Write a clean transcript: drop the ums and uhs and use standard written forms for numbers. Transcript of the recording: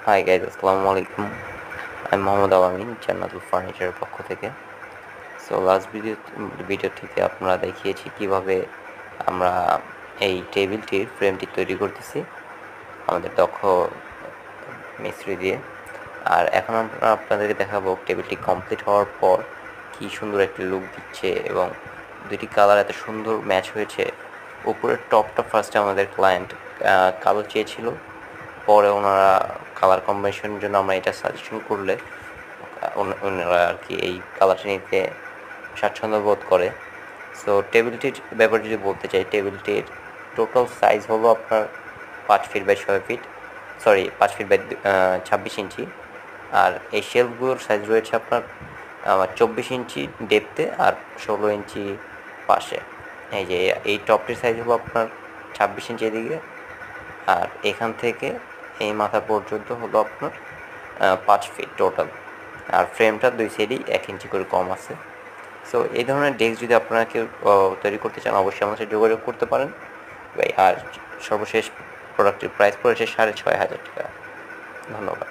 Hi guys, আসসালামু আলাইকুম। আমি মোহাম্মদ আলামিন, জান্নাতুল ফার্নিচারের পক্ষ থেকে। সো লাস্ট ভিডিও থেকে আপনারা দেখিয়েছি কিভাবে আমরা এই টেবিলটির ফ্রেমটি তৈরি করতেছি আমাদের দক্ষ মিস্ত্রি দিয়ে। আর এখন আমরা আপনাদেরকে দেখাবো টেবিলটি কমপ্লিট হওয়ার পর কি সুন্দর একটি লুক দিচ্ছে এবং দুটি কালার এত সুন্দর ম্যাচ হয়েছে। উপরের টপটা ফার্স্টে আমাদের ক্লায়েন্ট কালো চেয়েছিল, পরে ওনারা কালার কম্বিনেশনের জন্য আমরা এটা সাজেশন করলে ওনারা আর কি এই কালারটা নিতে স্বাচ্ছন্দ্য বোধ করে। সো টেবিলটির ব্যাপারে যদি বলতে চাই, টেবিলটির টোটাল সাইজ হলো আপনার 5 feet by 6 feet, 5 feet by 26 inch. আর এই শেলফগুলোর সাইজ রয়েছে আপনার 24 ইঞ্চি ডেপথে আর 16 ইঞ্চি পাশে। এই যে এই টপটির সাইজ হলো আপনার 26 ইঞ্চি এদিকে, আর এখান থেকে এই মাথা পর্যন্ত হলো আপনার 5 ফিট টোটাল। আর ফ্রেমটা 2 সাইডেই 1 ইঞ্চি করে কম আছে। সো এই ধরনের ডেস্ক যদি আপনারা কেউ তৈরি করতে চান, অবশ্যই আমার সাথে যোগাযোগ করতে পারেন ভাই। আর সর্বশেষ প্রোডাক্টের প্রাইস পড়েছে 6,500 টাকা। ধন্যবাদ।